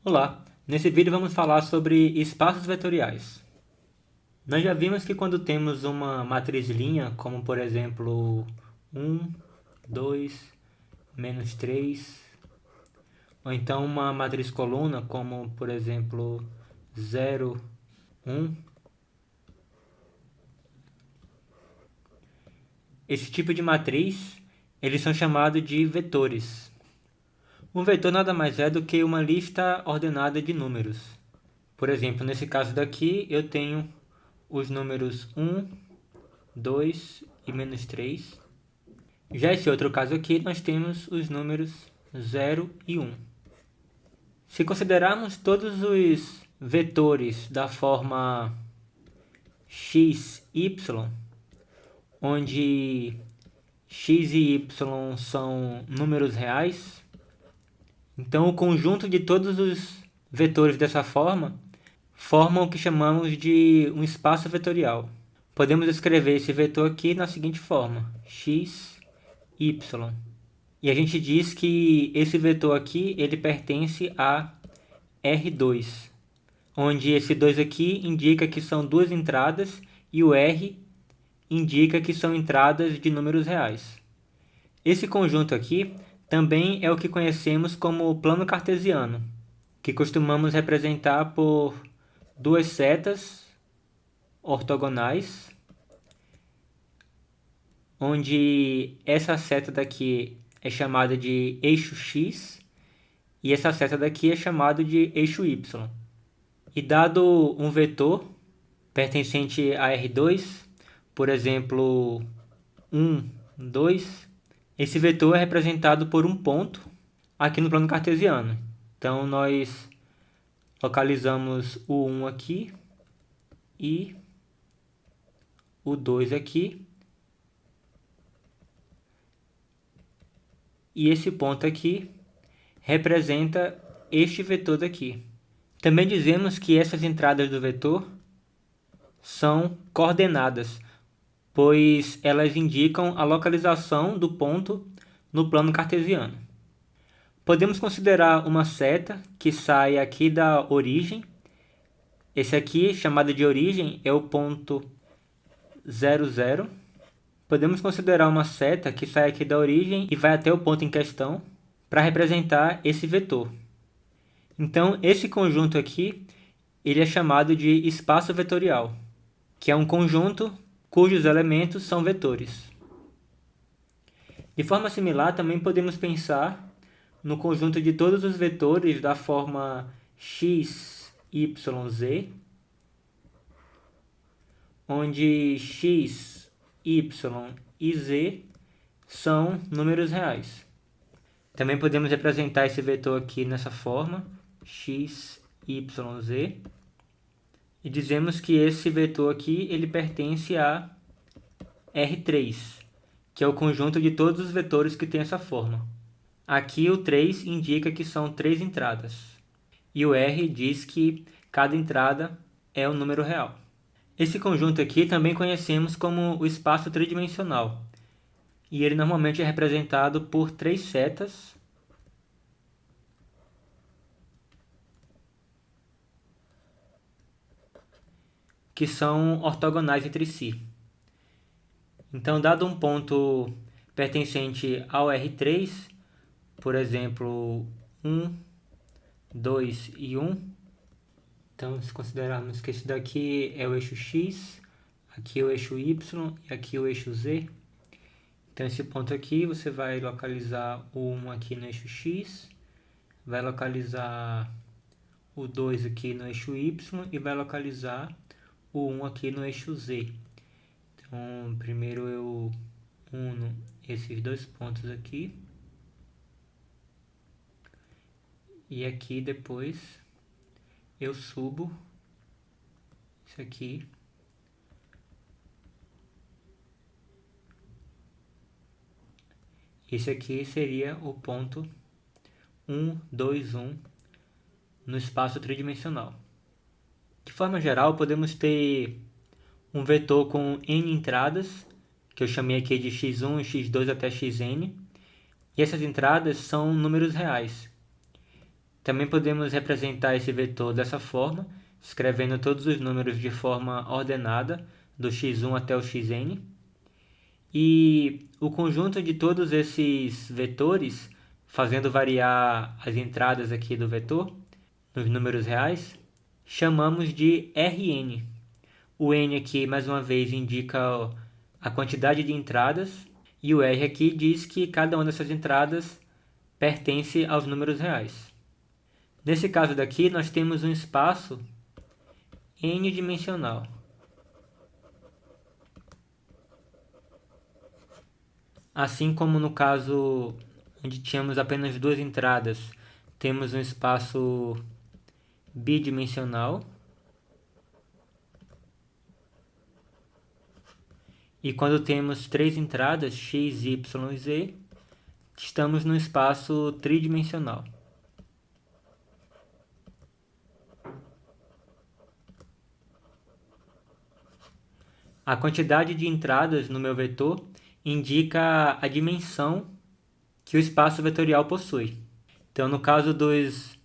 Olá, nesse vídeo vamos falar sobre espaços vetoriais. Nós já vimos que quando temos uma matriz linha, como por exemplo 1, 2, menos 3, ou então uma matriz coluna, como por exemplo 0, 1, esse tipo de matriz, eles são chamados de vetores. Um vetor nada mais é do que uma lista ordenada de números. Por exemplo, nesse caso daqui, eu tenho os números 1, 2 e menos 3. Já esse outro caso aqui, nós temos os números 0 e 1. Se considerarmos todos os vetores da forma x, y, onde x e y são números reais, então o conjunto de todos os vetores dessa forma formam o que chamamos de um espaço vetorial. Podemos escrever esse vetor aqui na seguinte forma: x, y. E a gente diz que esse vetor aqui ele pertence a R2, onde esse 2 aqui indica que são duas entradas e o R indica que são entradas de números reais. Esse conjunto aqui também é o que conhecemos como plano cartesiano, que costumamos representar por duas setas ortogonais, onde essa seta daqui é chamada de eixo x e essa seta daqui é chamada de eixo y. E dado um vetor pertencente a R2, por exemplo, 1, 2, esse vetor é representado por um ponto aqui no plano cartesiano. Então, nós localizamos o 1 aqui e o 2 aqui. E esse ponto aqui representa este vetor daqui. Também dizemos que essas entradas do vetor são coordenadas, pois elas indicam a localização do ponto no plano cartesiano. Podemos considerar uma seta que sai aqui da origem. Esse aqui, chamado de origem, é o ponto 0, 0. Podemos considerar uma seta que sai aqui da origem e vai até o ponto em questão para representar esse vetor. Então, esse conjunto aqui, ele é chamado de espaço vetorial, que é um conjunto cujos elementos são vetores. De forma similar, também podemos pensar no conjunto de todos os vetores da forma x, y, z, onde x, y e z são números reais. Também podemos representar esse vetor aqui nessa forma, x, y, z, e dizemos que esse vetor aqui ele pertence a R3, que é o conjunto de todos os vetores que tem essa forma. Aqui o 3 indica que são 3 entradas, e o R diz que cada entrada é um número real. Esse conjunto aqui também conhecemos como o espaço tridimensional, e ele normalmente é representado por 3 setas que são ortogonais entre si. Então, dado um ponto pertencente ao R3, por exemplo, 1, 2 e 1, então se considerarmos que esse daqui é o eixo X, aqui é o eixo Y e aqui é o eixo Z, então esse ponto aqui você vai localizar o 1 aqui no eixo X, vai localizar o 2 aqui no eixo Y e vai localizar o 1 aqui no eixo Z. Então, primeiro eu uno esses dois pontos aqui. E aqui depois eu subo isso aqui. Esse aqui seria o ponto 1, 2, 1 no espaço tridimensional. De forma geral, podemos ter um vetor com n entradas, que eu chamei aqui de x1, x2 até xn, e essas entradas são números reais. Também podemos representar esse vetor dessa forma, escrevendo todos os números de forma ordenada, do x1 até o xn. E o conjunto de todos esses vetores, fazendo variar as entradas aqui do vetor, nos números reais, chamamos de Rn. O n aqui, mais uma vez, indica a quantidade de entradas, e o R aqui diz que cada uma dessas entradas pertence aos números reais. Nesse caso daqui, nós temos um espaço n-dimensional. Assim como no caso onde tínhamos apenas duas entradas, temos um espaço bidimensional. E quando temos três entradas, x, y e z, estamos no espaço tridimensional. A quantidade de entradas no meu vetor indica a dimensão que o espaço vetorial possui. Então, no caso dos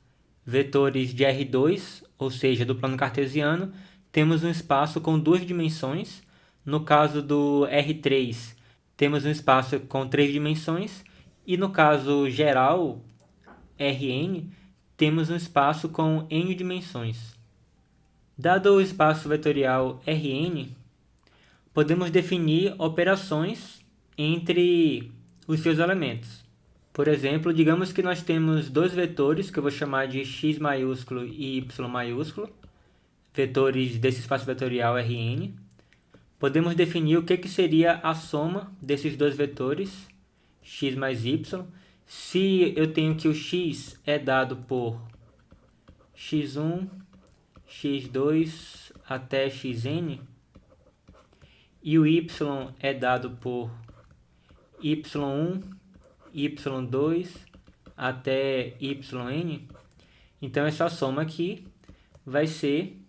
vetores de R2, ou seja, do plano cartesiano, temos um espaço com duas dimensões. No caso do R3, temos um espaço com três dimensões. E no caso geral, Rn, temos um espaço com n dimensões. Dado o espaço vetorial Rn, podemos definir operações entre os seus elementos. Por exemplo, digamos que nós temos dois vetores, que eu vou chamar de x maiúsculo e y maiúsculo, vetores desse espaço vetorial Rn. Podemos definir o que seria a soma desses dois vetores, x mais y. Se eu tenho que o x é dado por x1, x2 até xn, e o y é dado por y1, y2 até yn, então essa soma aqui vai ser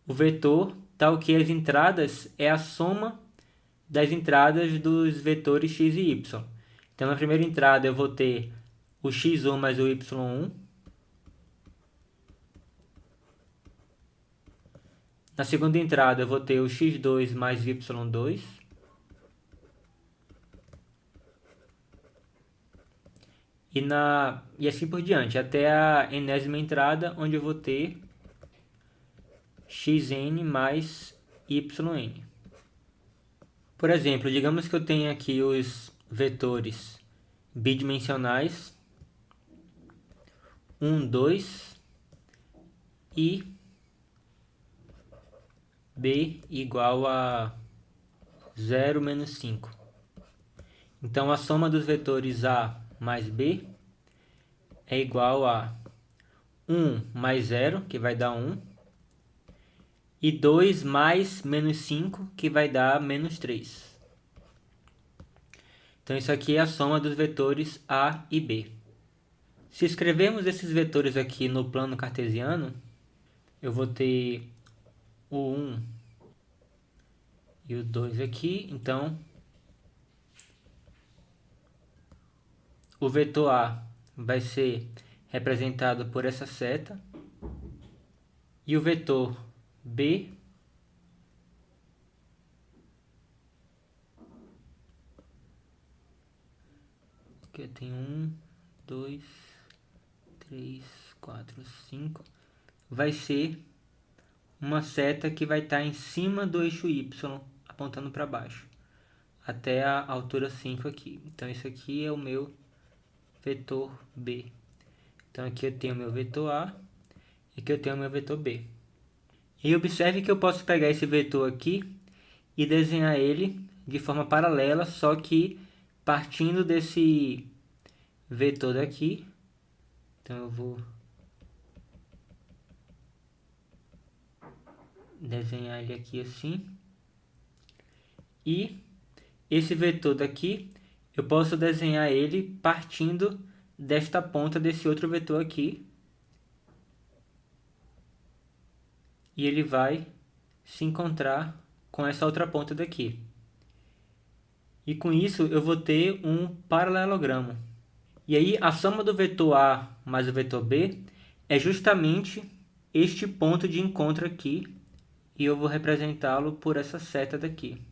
o vetor tal que as entradas é a soma das entradas dos vetores x e y. Então na primeira entrada eu vou ter o x1 mais o y1. Na segunda entrada eu vou ter o x2 mais y2. E assim por diante, até a enésima entrada, onde eu vou ter xn mais yn. Por exemplo, digamos que eu tenho aqui os vetores bidimensionais 1, 2 e b igual a 0, menos 5. Então, a soma dos vetores a mais b é igual a 1 mais 0, que vai dar 1, e 2 mais menos 5, que vai dar menos 3. Então, isso aqui é a soma dos vetores a e b. Se escrevermos esses vetores aqui no plano cartesiano, eu vou ter o 1 e o 2 aqui. Então, o vetor A vai ser representado por essa seta. E o vetor B aqui eu tenho 1, 2, 3, 4, 5. Vai ser uma seta que vai estar em cima do eixo Y, apontando para baixo, até a altura 5 aqui. Então, isso aqui é o meu vetor B. Então, aqui eu tenho o meu vetor A e aqui eu tenho o meu vetor B. E observe que eu posso pegar esse vetor aqui e desenhar ele de forma paralela, só que partindo desse vetor daqui. Então, eu vou desenhar ele aqui assim. E esse vetor daqui, eu posso desenhar ele partindo desta ponta desse outro vetor aqui. E ele vai se encontrar com essa outra ponta daqui. E com isso eu vou ter um paralelogramo. E aí a soma do vetor A mais o vetor B é justamente este ponto de encontro aqui, e eu vou representá-lo por essa seta daqui.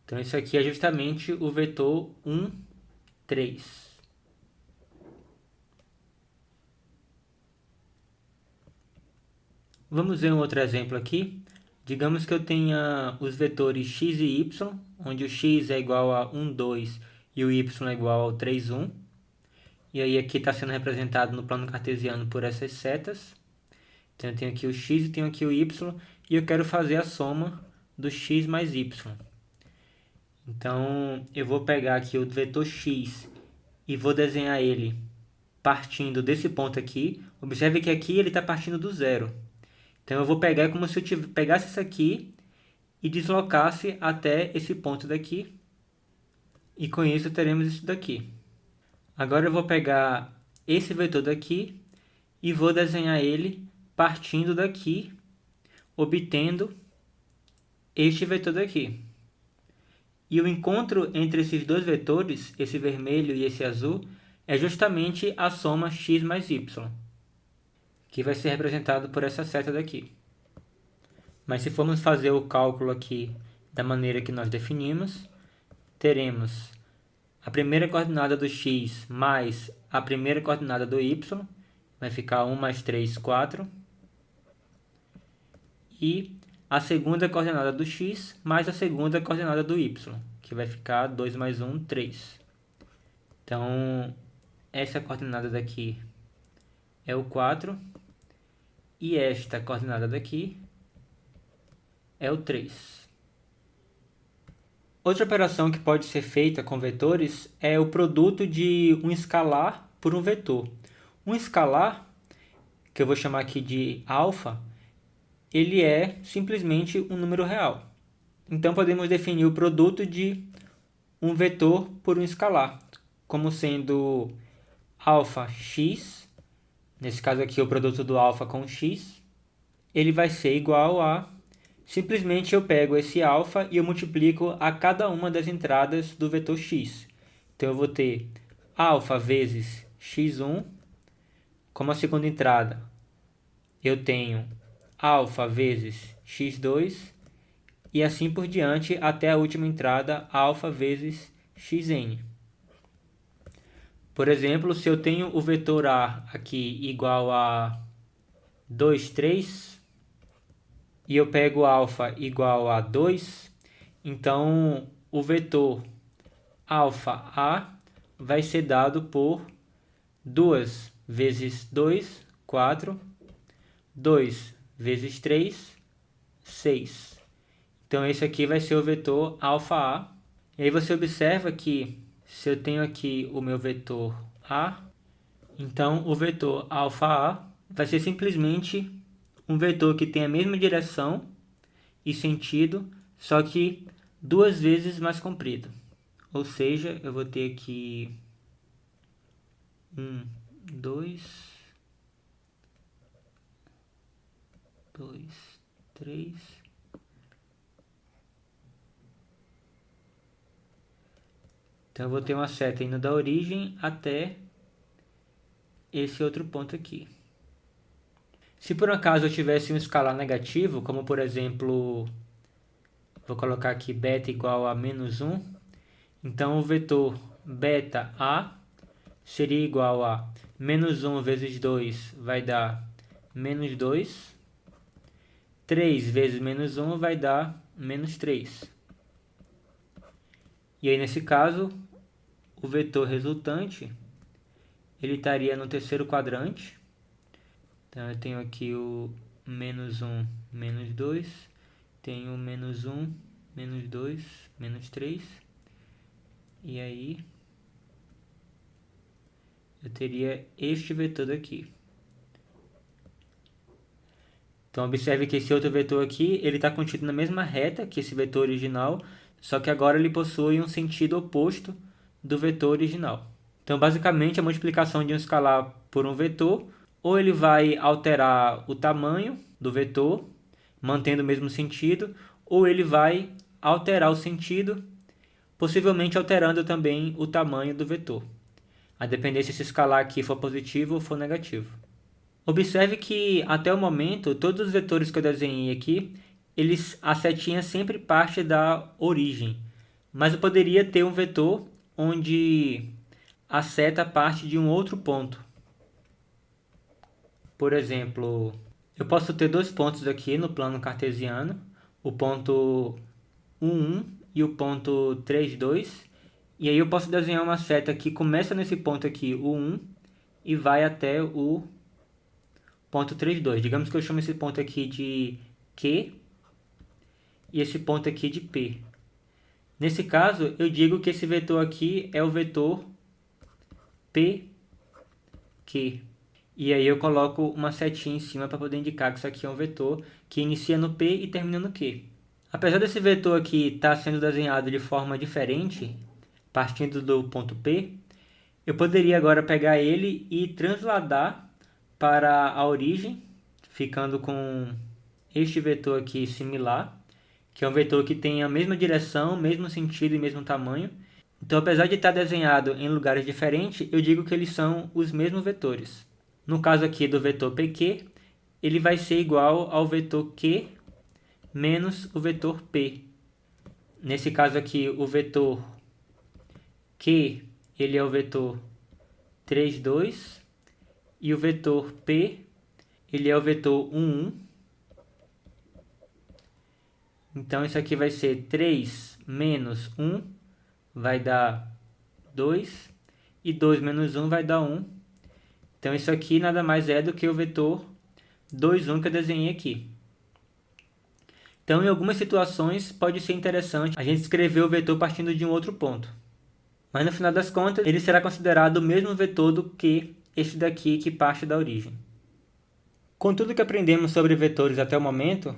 Então, isso aqui é justamente o vetor 1, 3. Vamos ver um outro exemplo aqui. Digamos que eu tenha os vetores x e y, onde o x é igual a 1, 2 e o y é igual ao 3, 1. E aí aqui está sendo representado no plano cartesiano por essas setas. Então eu tenho aqui o x e tenho aqui o y, e eu quero fazer a soma do x mais y. Então eu vou pegar aqui o vetor x e vou desenhar ele partindo desse ponto aqui. Observe que aqui ele está partindo do zero. Então eu vou pegar como se eu pegasse isso aqui e deslocasse até esse ponto daqui. E com isso teremos isso daqui. Agora eu vou pegar esse vetor daqui e vou desenhar ele partindo daqui, obtendo este vetor daqui. E o encontro entre esses dois vetores, esse vermelho e esse azul, é justamente a soma x mais y, que vai ser representado por essa seta daqui. Mas se formos fazer o cálculo aqui da maneira que nós definimos, teremos a primeira coordenada do x mais a primeira coordenada do y, vai ficar 1 mais 3, 4. E a segunda coordenada do x mais a segunda coordenada do y, que vai ficar 2 mais 1, 3. Então, essa coordenada daqui é o 4, e esta coordenada daqui é o 3. Outra operação que pode ser feita com vetores é o produto de um escalar por um vetor. Um escalar, que eu vou chamar aqui de alfa, ele é simplesmente um número real. Então podemos definir o produto de um vetor por um escalar, como sendo alfa x, nesse caso aqui o produto do alfa com x, ele vai ser igual a, simplesmente eu pego esse alfa e eu multiplico a cada uma das entradas do vetor x. Então eu vou ter alfa vezes x1, como a segunda entrada eu tenho alfa vezes x2, e assim por diante até a última entrada, alfa vezes xn. Por exemplo, se eu tenho o vetor A aqui igual a 2, 3, e eu pego alfa igual a 2, então o vetor alfa A vai ser dado por 2 vezes 2, 4, 2 vezes 3, 6. Então esse aqui vai ser o vetor alfa A. E aí você observa que se eu tenho aqui o meu vetor A, então o vetor alfa A vai ser simplesmente um vetor que tem a mesma direção e sentido, só que 2 vezes mais comprido. Ou seja, eu vou ter aqui 1, 2, 2, 3. Então eu vou ter uma seta indo da origem até esse outro ponto aqui. Se por acaso eu tivesse um escalar negativo, como por exemplo, vou colocar aqui beta igual a menos 1, então o vetor beta A seria igual a menos 1 vezes 2 vai dar menos 2, 3 vezes menos 1 vai dar menos 3. E aí nesse caso, o vetor resultante, ele estaria no terceiro quadrante. Então eu tenho aqui o menos 1, menos 2, tenho menos 1, menos 2, menos 3. E aí eu teria este vetor aqui. Então observe que esse outro vetor aqui, ele está contido na mesma reta que esse vetor original, só que agora ele possui um sentido oposto do vetor original. Então basicamente a multiplicação de um escalar por um vetor, ou ele vai alterar o tamanho do vetor, mantendo o mesmo sentido, ou ele vai alterar o sentido, possivelmente alterando também o tamanho do vetor. a depender se esse escalar aqui for positivo ou for negativo. Observe que até o momento, todos os vetores que eu desenhei aqui, a setinha sempre parte da origem. Mas eu poderia ter um vetor onde a seta parte de um outro ponto. Por exemplo, eu posso ter dois pontos aqui no plano cartesiano, o ponto 1, 1 e o ponto 3, 2. E aí eu posso desenhar uma seta que começa nesse ponto aqui, o 1, e vai até o ponto 3, 2. Digamos que eu chamo esse ponto aqui de Q e esse ponto aqui de P. Nesse caso, eu digo que esse vetor aqui é o vetor PQ. E aí eu coloco uma setinha em cima para poder indicar que isso aqui é um vetor que inicia no P e termina no Q. Apesar desse vetor aqui estar sendo desenhado de forma diferente, partindo do ponto P, eu poderia agora pegar ele e transladar para a origem, ficando com este vetor aqui similar, que é um vetor que tem a mesma direção, mesmo sentido e mesmo tamanho. Então, apesar de estar desenhado em lugares diferentes, eu digo que eles são os mesmos vetores. No caso aqui do vetor PQ, ele vai ser igual ao vetor Q menos o vetor P. Nesse caso aqui, o vetor Q, ele é o vetor 3, 2, e o vetor P, ele é o vetor 1, 1. Então, isso aqui vai ser 3 menos 1, vai dar 2, e 2 menos 1 vai dar 1. Então, isso aqui nada mais é do que o vetor 2, 1 que eu desenhei aqui. Então, em algumas situações, pode ser interessante a gente escrever o vetor partindo de um outro ponto. Mas, no final das contas, ele será considerado o mesmo vetor do que esse daqui que parte da origem. Com tudo que aprendemos sobre vetores até o momento,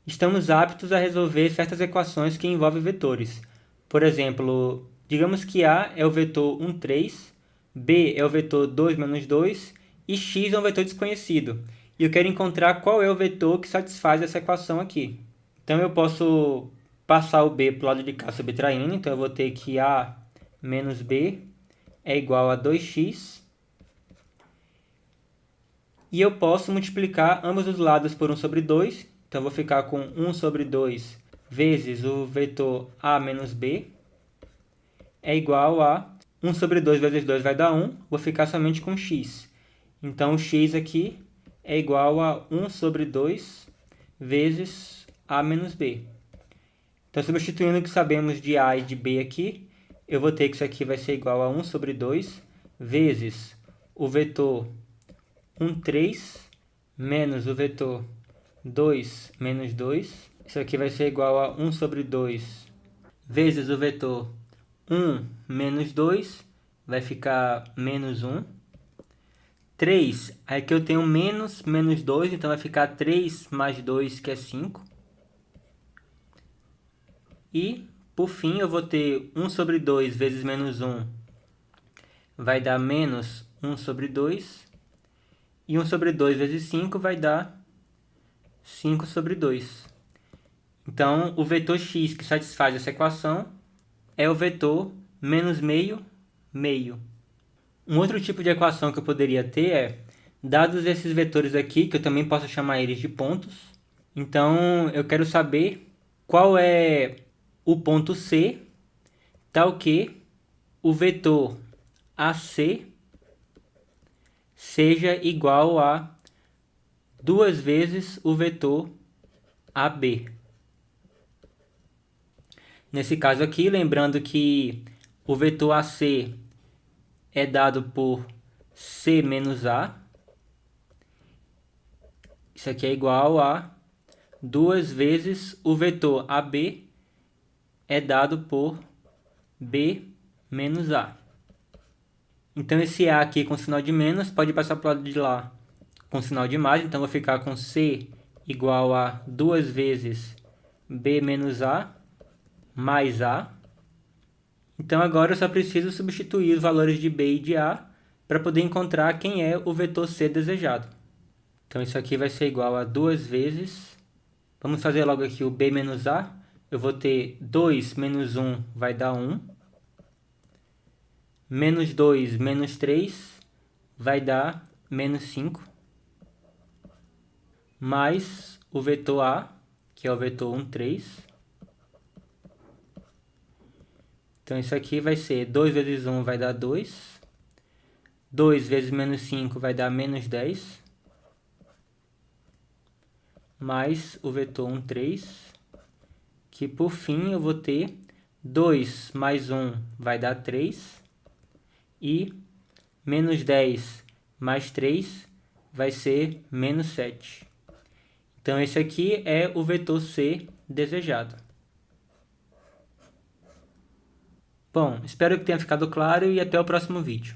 estamos aptos a resolver certas equações que envolvem vetores. Por exemplo, digamos que A é o vetor 1, 3, B é o vetor 2, menos 2 e X é um vetor desconhecido. E eu quero encontrar qual é o vetor que satisfaz essa equação aqui. Então eu posso passar o B para o lado de cá subtraindo, então eu vou ter que A menos B é igual a 2x. E eu posso multiplicar ambos os lados por 1 sobre 2. Então, eu vou ficar com 1 sobre 2 vezes o vetor A menos B é igual a 1 sobre 2 vezes 2 vai dar 1. Vou ficar somente com x. Então, o x aqui é igual a 1 sobre 2 vezes A menos B. Então, substituindo o que sabemos de A e de B aqui, eu vou ter que isso aqui vai ser igual a 1 sobre 2 vezes o vetor 1, 3 menos o vetor 2 menos 2. Isso aqui vai ser igual a 1 sobre 2 vezes o vetor 1 menos 2. Vai ficar menos 1. 3, aqui eu tenho menos 2, então vai ficar 3 mais 2, que é 5. E, por fim, eu vou ter 1 sobre 2 vezes menos 1. Vai dar menos 1 sobre 2. E 1 sobre 2 vezes 5 vai dar 5 sobre 2. Então, o vetor x que satisfaz essa equação é o vetor menos meio, meio. Um outro tipo de equação que eu poderia ter é, dados esses vetores aqui, que eu também posso chamar eles de pontos, então eu quero saber qual é o ponto C, tal que o vetor AC seja igual a 2 vezes o vetor AB. Nesse caso aqui, lembrando que o vetor AC é dado por C menos A. Isso aqui é igual a 2 vezes o vetor AB é dado por B menos A. Então, esse A aqui com sinal de menos pode passar para o lado de lá com sinal de mais. Então, eu vou ficar com C igual a 2 vezes B menos A mais A. Então, agora eu só preciso substituir os valores de B e de A para poder encontrar quem é o vetor C desejado. Então, isso aqui vai ser igual a 2 vezes... Vamos fazer logo aqui o B menos A. Eu vou ter 2 menos 1 vai dar 1. Menos 2 menos 3 vai dar menos 5. Mais o vetor A, que é o vetor 1, 3. Então isso aqui vai ser 2 vezes 1 vai dar 2. 2 vezes menos 5 vai dar menos 10. Mais o vetor 1, 3. Que por fim eu vou ter 2 mais 1 vai dar 3. E menos 10 mais 3 vai ser menos 7. Então esse aqui é o vetor C desejado. Bom, espero que tenha ficado claro e até o próximo vídeo.